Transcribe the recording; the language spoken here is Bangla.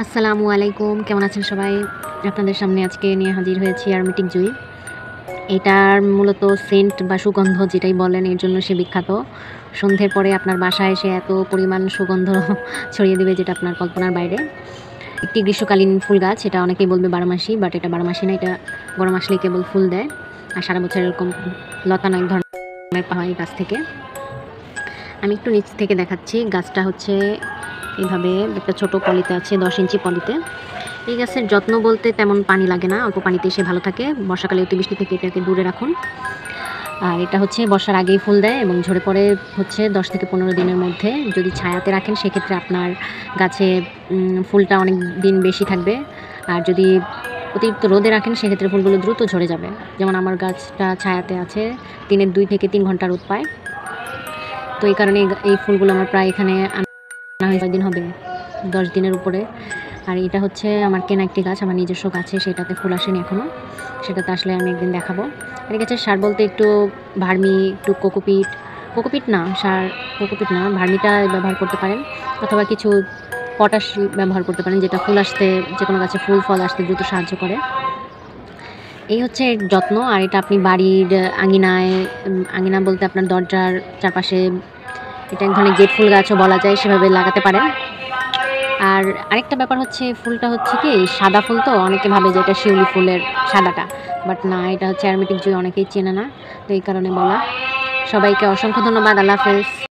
আসসালামু আলাইকুম, কেমন আছেন সবাই? আপনাদের সামনে আজকে নিয়ে হাজির হয়েছি অ্যারোমেটিক জুঁই। এটার মূলত সেন্ট বা সুগন্ধ যেটাই বলেন এর জন্য সে বিখ্যাত। সন্ধ্যের পরে আপনার বাসায় এসে এত পরিমাণ সুগন্ধ ছড়িয়ে দেবে যেটা আপনার কল্পনার বাইরে। একটি গ্রীষ্মকালীন ফুল গাছ, এটা অনেকেই বলবে বারোমাসি, বাট এটা বারোমাসি না, এটা গরম আসলেই কেবল ফুল দেয়। আর সারা বছর এরকম লতানো এক ধরনের পাওয়া এই গাছ থেকে। আমি একটু নিচ থেকে দেখাচ্ছি। গাছটা হচ্ছে এইভাবে একটা ছোট পলিতে আছে, 10 ইঞ্চি পলিতে। এই গাছের যত্ন বলতে তেমন পানি লাগে না, অল্প পানিতে এসে ভালো থাকে। বর্ষাকালে অতিবৃষ্টি থেকে এটাকে দূরে রাখুন। আর এটা হচ্ছে বর্ষার আগেই ফুল দেয় এবং ঝরে পড়ে হচ্ছে 10 থেকে 15 দিনের মধ্যে। যদি ছায়াতে রাখেন সেক্ষেত্রে আপনার গাছে ফুলটা অনেক দিন বেশি থাকবে। আর যদি অতিরিক্ত রোদে রাখেন সেক্ষেত্রে ফুলগুলো দ্রুত ঝরে যাবে। যেমন আমার গাছটা ছায়াতে আছে, দিনের 2 থেকে 3 ঘন্টা রোদ পায়। তো এই কারণে এই ফুলগুলো আমার প্রায় এখানে আনা হয়েছে কয়েকদিন হবে, 10 দিনের উপরে। আর এটা হচ্ছে আমার কেনা একটি গাছ, আমার নিজস্ব গাছে, সেটাতে ফুল আসেনি এখনও। সেটাতে আসলে আমি একদিন দেখাবো। আর এই গাছের সার বলতে একটু ভার্মি, একটু কোকোপিট না, কোকোপিট না, ভার্মিটা ব্যবহার করতে পারেন, অথবা কিছু পটাশ ব্যবহার করতে পারেন, যেটা ফুল আসতে, যে কোনো গাছে ফুল ফল আসতে দ্রুত সাহায্য করে। এই হচ্ছে এর যত্ন। আর এটা আপনি বাড়ির আঙিনায়, আঙিনা বলতে আপনার দরজার চারপাশে, এটা এক ধরনের গেট ফুল গাছও বলা যায়, সেভাবে লাগাতে পারেন। আর আরেকটা ব্যাপার হচ্ছে, ফুলটা হচ্ছে কি সাদা ফুল, তো অনেকে ভাবে যে এটা শিউলি ফুলের সাদাটা, বাট না, এটা হচ্ছে অ্যারোমেটিক জুঁই, অনেকেই চেনে না। তো এই কারণে বলা। সবাইকে অসংখ্য ধন্যবাদ। আল্লাহ হাফেজ।